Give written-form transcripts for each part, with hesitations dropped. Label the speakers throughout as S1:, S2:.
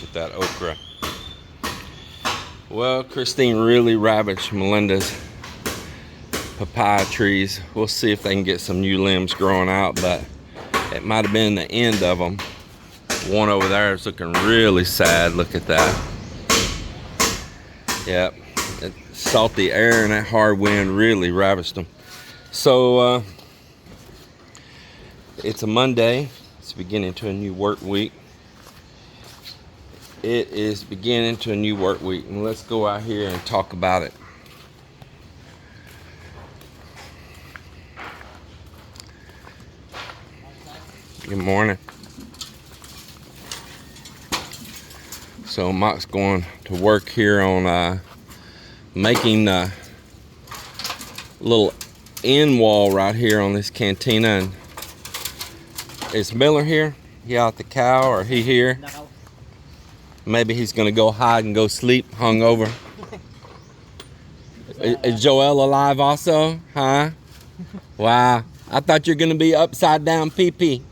S1: at that okra. Well, Christine really ravaged Melinda's papaya trees. We'll see if they can get some new limbs growing out, but it might have been the end of them. One over there is looking really sad. Look at that. Yep, that salty air and that hard wind really ravaged them. So it's a Monday. It's beginning to a new work week. It is beginning to a new work week, and let's go out here and talk about it. Good morning. So Mike's going to work here on making a little end wall right here on this cantina. And is Miller here? He out the cow, or he here?
S2: No.
S1: Maybe he's gonna go hide and go sleep hungover. Is Joel alive also? Huh? Wow. I thought you're gonna be upside down pee-pee.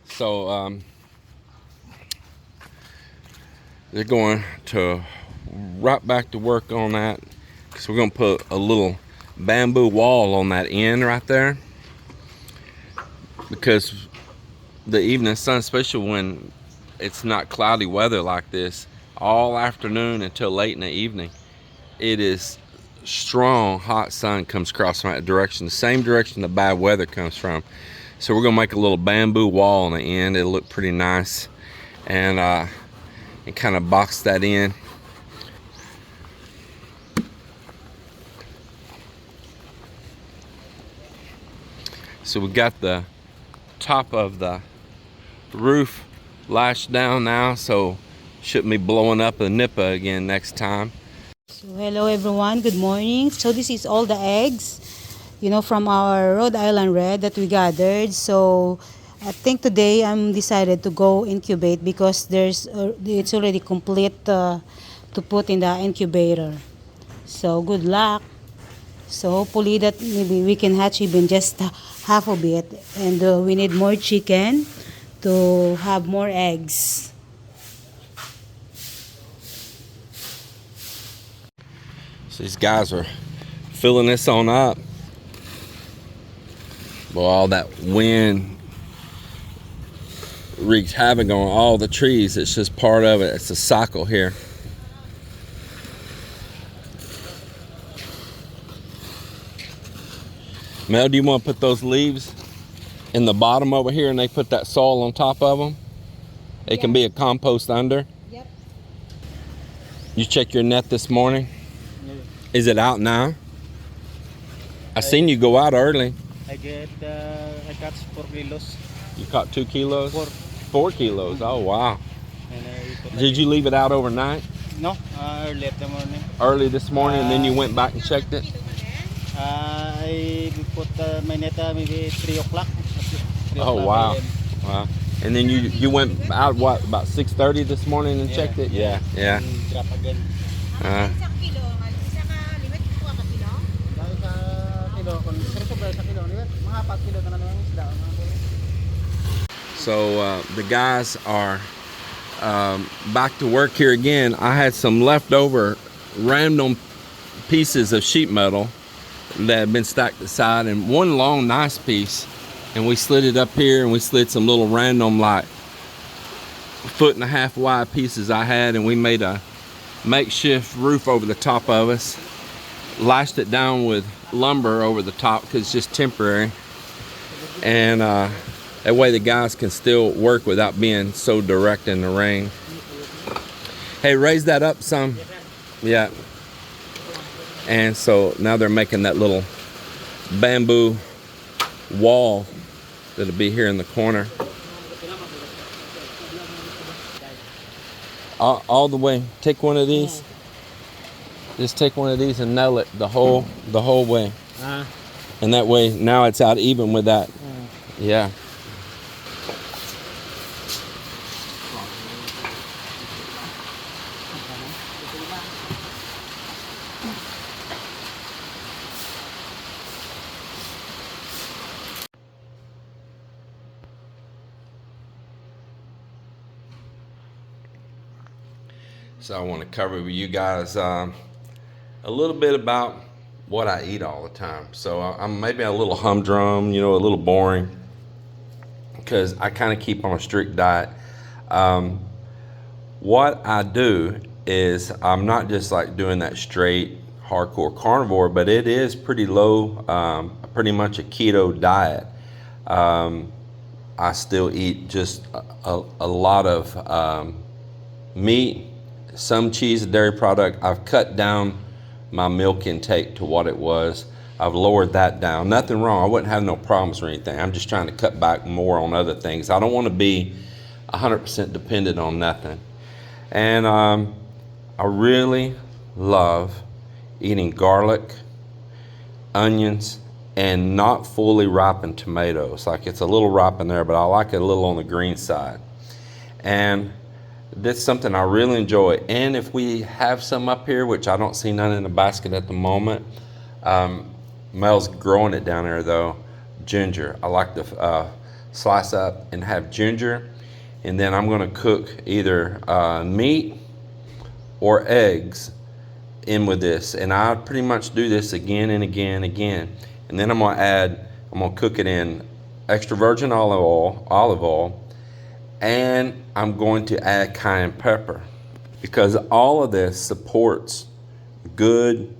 S1: So they're going to right back to work on that, because we're going to put a little bamboo wall on that end right there, because the evening sun, especially when it's not cloudy weather like this, all afternoon until late in the evening, it is strong hot sun comes across from that direction, the same direction the bad weather comes from. So we're gonna make a little bamboo wall on the end. It'll look pretty nice, and kind of box that in. So we got the top of the roof lashed down now, so shouldn't be blowing up a nipah again next time.
S2: So hello everyone, good morning. So this is all the eggs, from our Rhode Island Red that we gathered. So I think today I'm decided to go incubate, because it's already complete to put in the incubator. So good luck. So hopefully that maybe we can hatch even just half of it, and we need more chicken to have more eggs.
S1: So these guys are filling this on up. Well, all that wind wreaks havoc on all the trees. It's just part of it. It's a cycle here. Mel, do you want to put those leaves in the bottom over here, and they put that soil on top of them? It can be a compost under.
S2: Yep.
S1: You check your net this morning?
S2: Yeah.
S1: Is it out now? I seen you go out early.
S3: I catch 4 kilos.
S1: You caught 2 kilos?
S3: 4.
S1: 4 kilos. Oh wow.
S3: And
S1: Did you leave it out overnight?
S3: No, early at the morning.
S1: Early this morning, and then you went back and checked it?
S3: I put my net maybe 3 o'clock.
S1: Oh wow. Wow. And then you went out what, about 6:30 this morning and checked it? Yeah. Yeah.
S3: And drop again.
S1: So the guys are back to work here again. I had some leftover random pieces of sheet metal that had been stacked aside, and one long nice piece, and we slid it up here, and we slid some little random like 1.5 foot wide pieces I had, and we made a makeshift roof over the top of us, lashed it down with lumber over the top because it's just temporary, and that way the guys can still work without being so direct in the rain. Hey, raise that up some. Yeah. And so now they're making that little bamboo wall that'll be here in the corner. All the way. Take one of these. Just take one of these and nail it the whole way. And that way now it's out even with that. Yeah. So I want to cover with you guys a little bit about what I eat all the time. So I'm maybe a little humdrum, a little boring, because I kind of keep on a strict diet. What I do is I'm not just like doing that straight hardcore carnivore, but it is pretty low, pretty much a keto diet. I still eat just a lot of meat, some cheese, and dairy product. I've cut down my milk intake to what it was. I've lowered that down. Nothing wrong. I wouldn't have no problems or anything. I'm just trying to cut back more on other things. I don't want to be 100% dependent on nothing. And I really love eating garlic, onions, and not fully ripened tomatoes. Like, it's a little ripe in there, but I like it a little on the green side. And that's something I really enjoy. And if we have some up here, which I don't see none in the basket at the moment, Mel's growing it down there though, ginger. I like to slice up and have ginger. And then I'm gonna cook either meat or eggs in with this. And I pretty much do this again and again and again. And then I'm gonna cook it in extra virgin olive oil, and I'm going to add cayenne pepper, because all of this supports good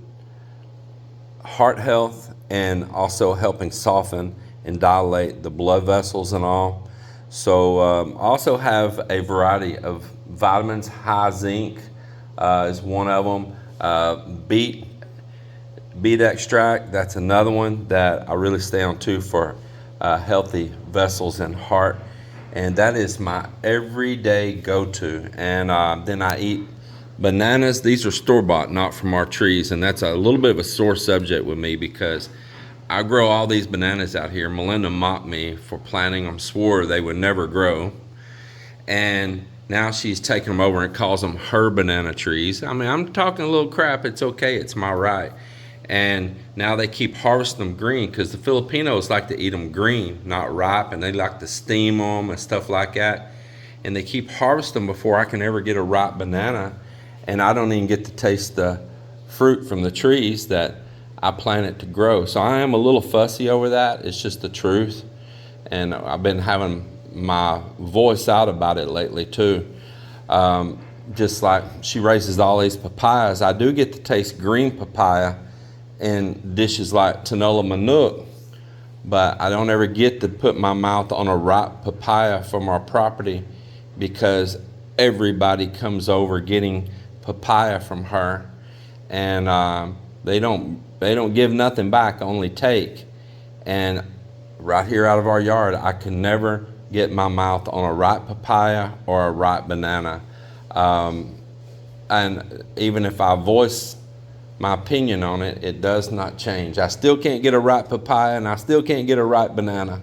S1: heart health and also helping soften and dilate the blood vessels and all. So also have a variety of vitamins. High zinc is one of them. Beet extract, that's another one that I really stay on too for healthy vessels and heart. And that is my everyday go-to. And then I eat bananas. These are store-bought, not from our trees. And that's a little bit of a sore subject with me, because I grow all these bananas out here. Melinda mocked me for planting them, swore they would never grow. And now she's taking them over and calls them her banana trees. I mean, I'm talking a little crap. It's okay. It's my right. And now they keep harvesting them green, because the Filipinos like to eat them green, not ripe, and they like to steam them and stuff like that. And they keep harvesting them before I can ever get a ripe banana, and I don't even get to taste the fruit from the trees that I planted to grow. So I am a little fussy over that. It's just the truth. And I've been having my voice out about it lately too. Just like she raises all these papayas, I do get to taste green papaya in dishes like tinola manok, but I don't ever get to put my mouth on a ripe papaya from our property, because everybody comes over getting papaya from her, and they don't give nothing back, only take. And right here out of our yard, I can never get my mouth on a ripe papaya or a ripe banana. And even if I voice my opinion on it, it does not change. I still can't get a ripe papaya, and I still can't get a ripe banana.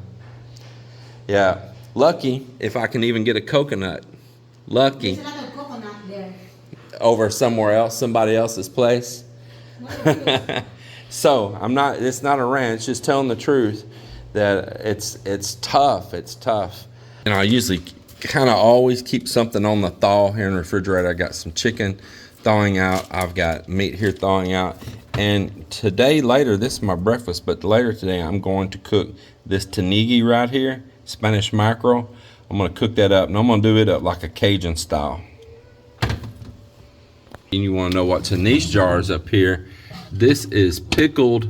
S1: Yeah, lucky if I can even get a coconut. Lucky.
S2: There's a lot of coconut there.
S1: Over somewhere else, somebody else's place. So it's not a rant, it's just telling the truth that it's tough. It's tough. And I usually kind of always keep something on the thaw here in the refrigerator. I got some chicken thawing out. I've got meat here thawing out. And today, later, this is my breakfast, but later today I'm going to cook this tanigi right here, Spanish mackerel. I'm going to cook that up, and I'm going to do it up like a Cajun style. And you want to know what's in these jars up here. This is pickled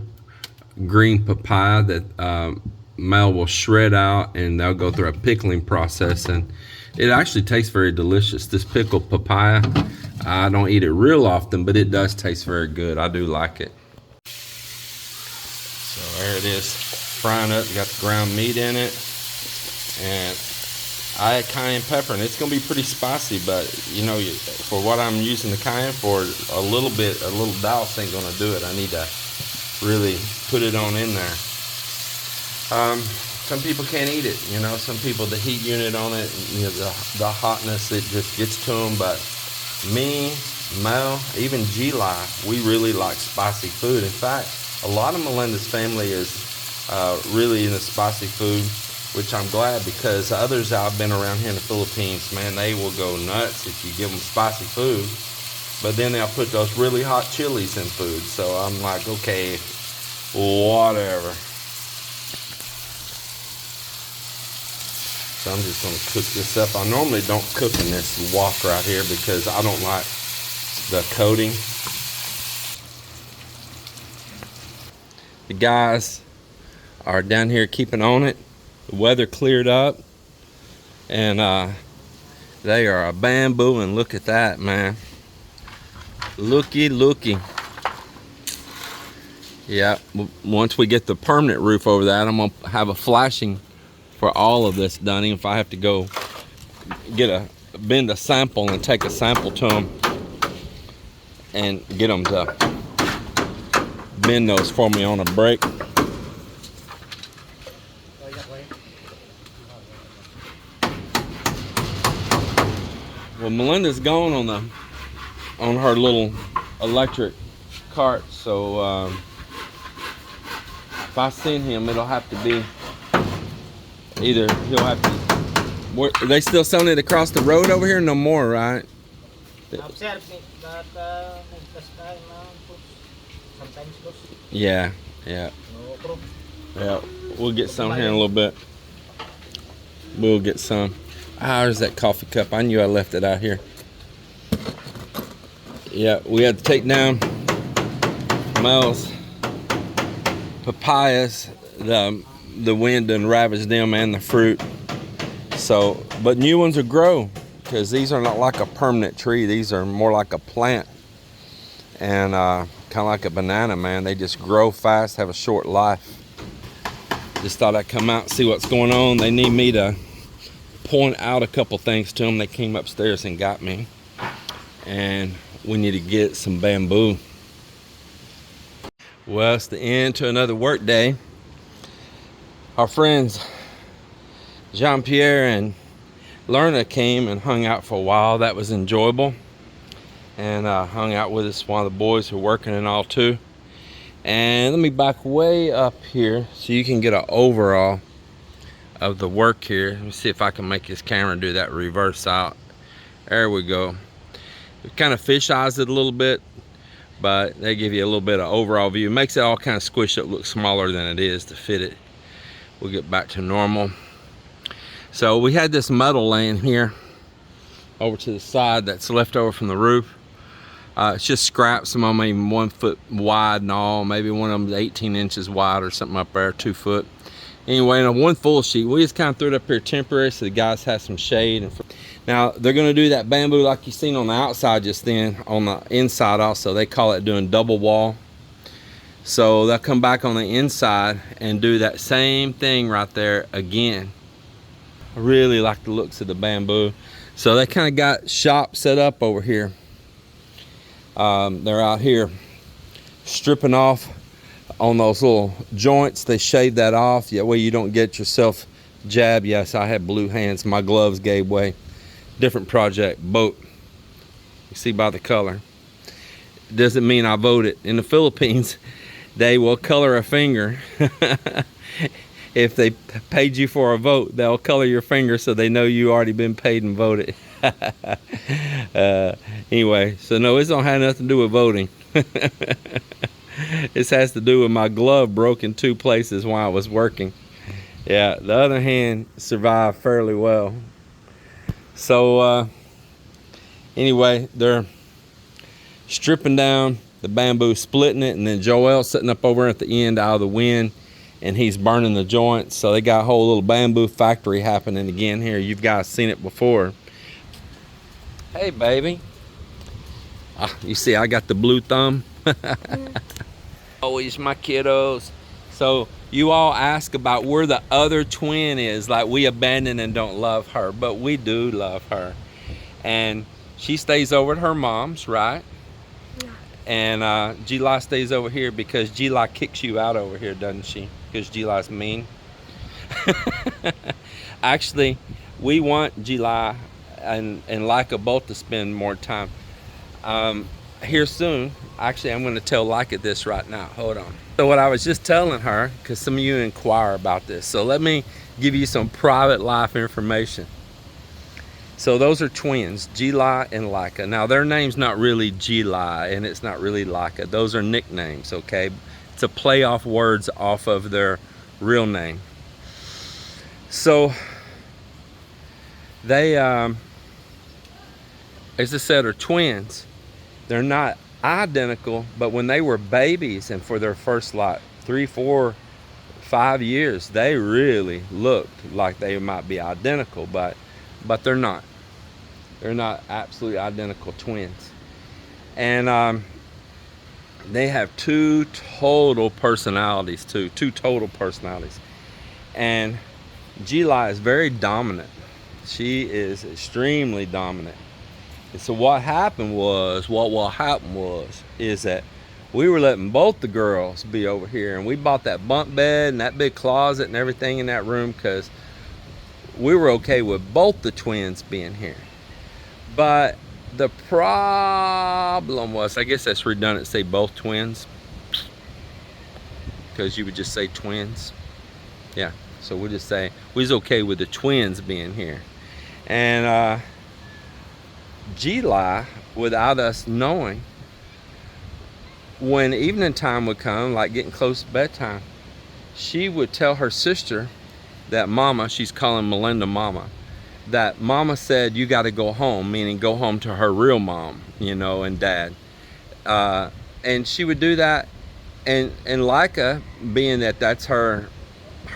S1: green papaya that Mel will shred out, and they'll go through a pickling process, and it actually tastes very delicious. This pickled papaya, I don't eat it real often, but it does taste very good. I do like it. So there it is, frying up. You got the ground meat in it, and I add cayenne pepper, and it's gonna be pretty spicy, but for what I'm using the cayenne for, a little douse ain't gonna do it. I need to really put it on in there. Some people can't eat it, some people, the heat unit on it, the hotness, it just gets to them. But me, Mel, even G-Li, we really like spicy food. In fact, a lot of Melinda's family is really into spicy food, which I'm glad, because others I've been around here in the Philippines, man, they will go nuts if you give them spicy food. But then they'll put those really hot chilies in food. So I'm like, okay, whatever. So I'm just gonna cook this up. I normally don't cook in this wok right here because I don't like the coating. The guys are down here keeping on it. The weather cleared up and they are a bamboo, and look at that, man. Looky. Yeah, once we get the permanent roof over that, I'm gonna have a flashing for all of this done. If I have to go bend a sample and take a sample to them and get them to bend those for me on a break. Well, Melinda's gone on her little electric cart, so if I send him, it'll have to be either he'll have to. Are they still selling it across the road over here? No more, right? Yeah. We'll get some here in a little bit. We'll get some. There's that coffee cup. I knew I left it out here. Yeah, we had to take down Mel's papayas. The wind done ravaged them and the fruit. So, but new ones will grow because these are not like a permanent tree. These are more like a plant, and kind of like a banana, man. They just grow fast, have a short life. Just thought I'd come out and see what's going on. They need me to point out a couple things to them. They came upstairs and got me, and we need to get some bamboo. Well, it's the end to another work day. Our friends Jean-Pierre and Lerna came and hung out for a while. That was enjoyable, and hung out with us, one of the boys who are working and all too. And let me back way up here so you can get an overall of the work here. Let me see if I can make this camera do that reverse out. There we go. We kind of fish eyes it a little bit, but they give you a little bit of overall view. It makes it all kind of squished up, look smaller than it is to fit it. We'll get back to normal. So we had this metal laying here over to the side that's left over from the roof. It's just scraps, some of them even 1 foot wide and all. Maybe one of them is 18 inches wide or something up there, 2 foot. Anyway, in a one full sheet, we just kind of threw it up here temporary so the guys have some shade. Now they're going to do that bamboo like you seen on the outside just then, on the inside also. They call it doing double wall. So they'll come back on the inside and do that same thing right there again. I really like the looks of the bamboo. So they kind of got shop set up over here. They're out here stripping off on those little joints. They shave that off. That way you don't get yourself jabbed. Yes, I had blue hands. My gloves gave way. Different project, boat. You see by the color. Doesn't mean I voted. In the Philippines, they will color a finger. If they paid you for a vote, they'll color your finger so they know you already been paid and voted. Anyway, so no, this don't have nothing to do with voting. This has to do with my glove broke in 2 places while I was working. Yeah, the other hand survived fairly well. So anyway, they're stripping down the bamboo, splitting it, and then Joel's sitting up over at the end out of the wind, and he's burning the joints. So they got a whole little bamboo factory happening again here. You guys seen it before. Hey, baby. You see, I got the blue thumb. Always my kiddos. So you all ask about where the other twin is, like we abandon and don't love her, but we do love her. And she stays over at her mom's, right? Yeah. And G-Li stays over here because G-Li kicks you out over here, doesn't she? Because G-Li's mean. Actually, we want G-Li and Leica both to spend more time here soon. Actually, I'm going to tell Leica this right now. Hold on. So what I was just telling her, because some of you inquire about this, so let me give you some private life information. So those are twins, Gili and Laika. Now their name's not really Gili and it's not really Laika. Those are nicknames, okay? It's a play off words off of their real name. So they, as I said, are twins. They're not identical, but when they were babies and for their first like 3, 4, 5 years, they really looked like they might be identical, but they're not. They're not absolutely identical twins. And they have two total personalities too. Two total personalities. And Gili is very dominant. She is extremely dominant. And so what will happen was is that we were letting both the girls be over here, and we bought that bunk bed and that big closet and everything in that room because we were okay with both the twins being here. But the problem was, I guess that's redundant to say both twins, because you would just say twins. Yeah, so we'll just say we was okay with the twins being here. And Gili, without us knowing, when evening time would come, like getting close to bedtime, she would tell her sister that Mama, she's calling Melinda Mama, that Mama said you got to go home, meaning go home to her real mom, you know, and dad. And she would do that, and Laika, being that that's her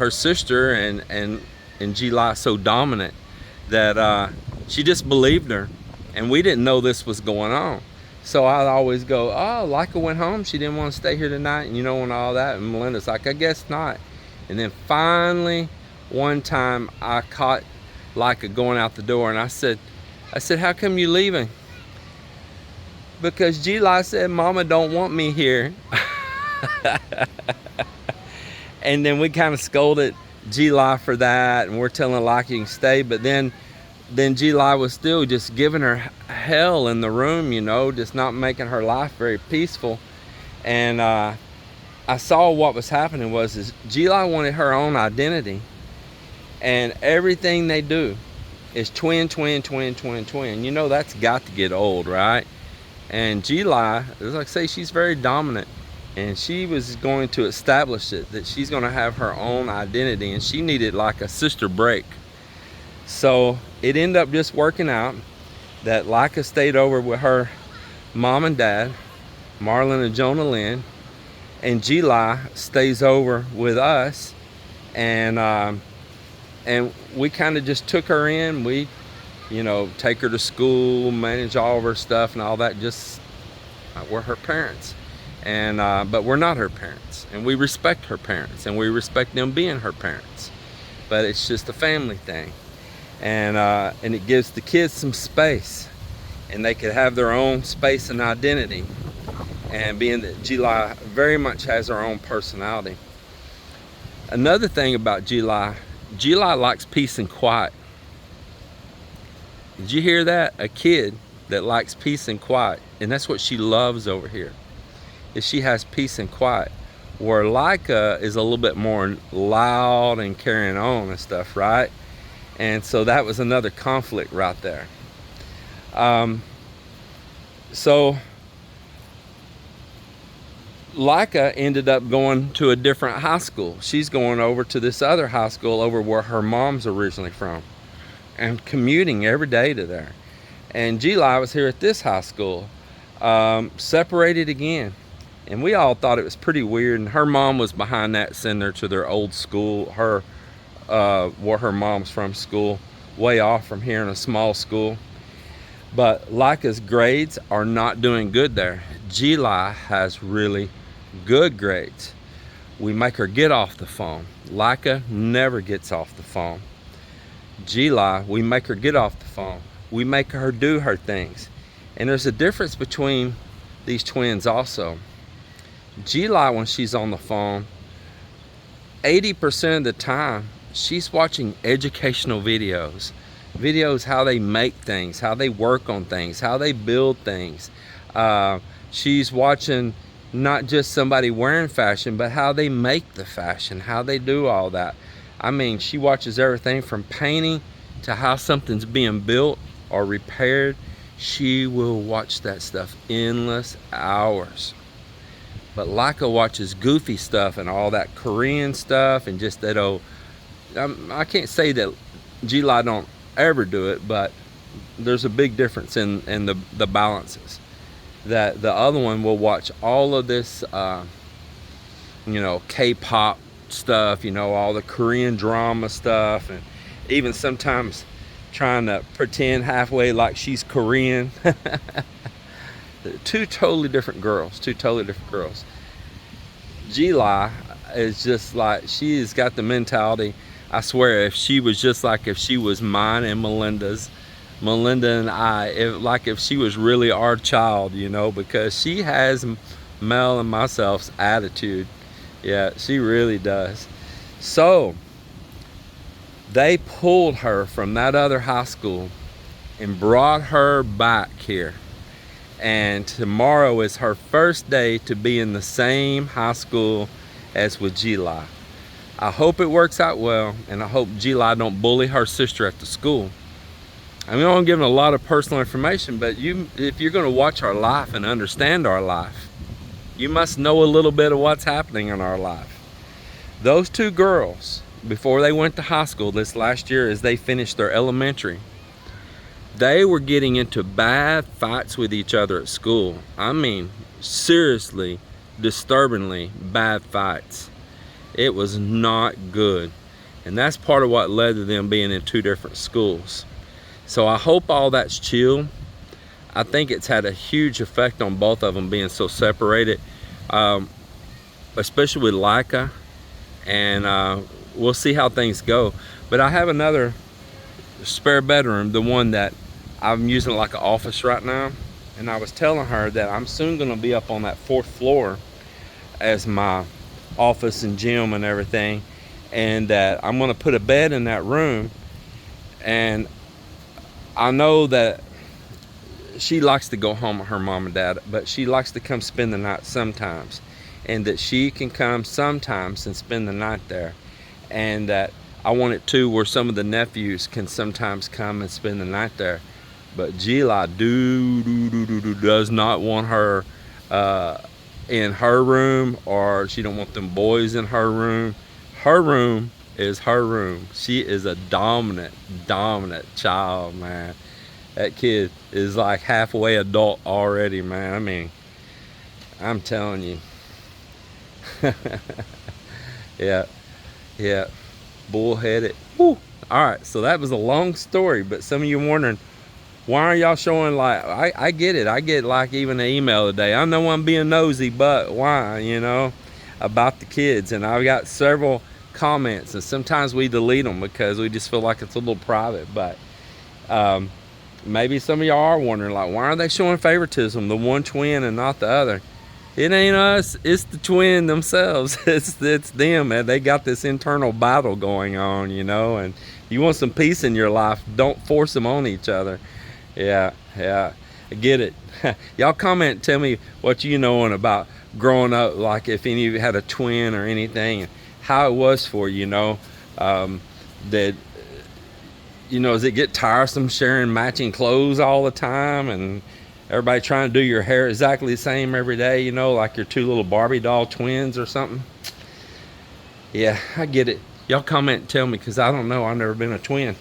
S1: sister, and Gili so dominant that she just believed her, and we didn't know this was going on. So I'd always go, oh, Laika went home, she didn't want to stay here tonight, and you know, and all that. And Melinda's like, I guess not. And then finally, one time I caught Laika going out the door, and I said, how come you leaving? Because Gili said, Mama don't want me here. And then we kind of scolded Gili for that, and we're telling Laika you can stay, but then Gili was still just giving her hell in the room, you know, just not making her life very peaceful. And I saw what was happening is Gili wanted her own identity, and everything they do is twin. You know, that's got to get old, right? And Gili, as I say, she's very dominant, and she was going to establish it, that she's going to have her own identity, and she needed like a sister break. So it ended up just working out that Laika stayed over with her mom and dad, Marlon and Jonah Lynn, and Gili stays over with us, and we kind of just took her in. We, you know, take her to school, manage all of her stuff and all that. Just we're her parents, and but we're not her parents, and we respect her parents, and we respect them being her parents. But it's just a family thing. And it gives the kids some space, and they could have their own space and identity. And being that Gili very much has her own personality. Another thing about Gili likes peace and quiet. Did you hear that? A kid that likes peace and quiet, and that's what she loves over here, is she has peace and quiet. Where Laika is a little bit more loud and carrying on and stuff, right? And so that was another conflict right there. So Laika ended up going to a different high school. She's going over to this other high school over where her mom's originally from, and commuting every day to there. And Gili was here at this high school, separated again. And we all thought it was pretty weird. And her mom was behind that, sending her to their old school, where her mom's from school, way off from here in a small school. But Laika's grades are not doing good there. Gili has really good grades. We make her get off the phone. Laika never gets off the phone. Gili, we make her get off the phone. We make her do her things. And there's a difference between these twins also. Gili, when she's on the phone, 80% of the time, she's watching educational videos how they make things, how they work on things, how they build things. She's watching not just somebody wearing fashion, but how they make the fashion, how they do all that. I mean, she watches everything from painting to how something's being built or repaired, she will watch that stuff endless hours. But Laika watches goofy stuff and all that Korean stuff and just that old. I can't say that G-Lai don't ever do it, but there's a big difference in the balances. That the other one will watch all of this, you know, K-pop stuff, you know, all the Korean drama stuff, and even sometimes trying to pretend halfway like she's Korean. Two totally different girls. G-Lai is just like, she's got the mentality. I swear, if she was just like if she was mine and Melinda and I, if she was really our child, you know, because she has Mel and myself's attitude. Yeah, she really does. So they pulled her from that other high school and brought her back here. And tomorrow is her first day to be in the same high school as with G-Lai. I hope it works out well, and I hope G-Lai don't bully her sister at the school. I mean, I'm giving a lot of personal information, but if you're going to watch our life and understand our life, you must know a little bit of what's happening in our life. Those two girls, before they went to high school this last year, as they finished their elementary, they were getting into bad fights with each other at school. I mean, seriously, disturbingly bad fights. It was not good. And that's part of what led to them being in two different schools. So I hope all that's chill. I think it's had a huge effect on both of them being so separated, especially with Laika. And we'll see how things go. But I have another spare bedroom, the one that I'm using like an office right now. And I was telling her that I'm soon gonna be up on that 4th floor as my office and gym and everything, and that I'm gonna put a bed in that room. And I know that she likes to go home with her mom and dad, but she likes to come spend the night sometimes, and that she can come sometimes and spend the night there. And that I want it too where some of the nephews can sometimes come and spend the night there. But G-Lai does not want her in her room, or she don't want them boys in her room. Her room is her room. She is a dominant child, man. That kid is like halfway adult already, man. I mean, I'm telling you. Yeah, bullheaded. Woo. All right, so that was a long story, but some of you wondering, why are y'all showing, like, I get it. I get like even an email today. I know I'm being nosy, but why, you know, about the kids. And I've got several comments, and sometimes we delete them because we just feel like it's a little private. But maybe some of y'all are wondering, like, why are they showing favoritism, the one twin and not the other? It ain't us, it's the twin themselves. It's them, man. They got this internal battle going on, you know. And you want some peace in your life, don't force them on each other. Yeah, I get it. Y'all comment and tell me what you know about growing up, like if any of you had a twin or anything, and how it was for you, you know. That, you know, does it get tiresome sharing matching clothes all the time and everybody trying to do your hair exactly the same every day, you know, like your two little Barbie doll twins or something? Yeah, I get it. Y'all comment and tell me, because I don't know. I've never been a twin.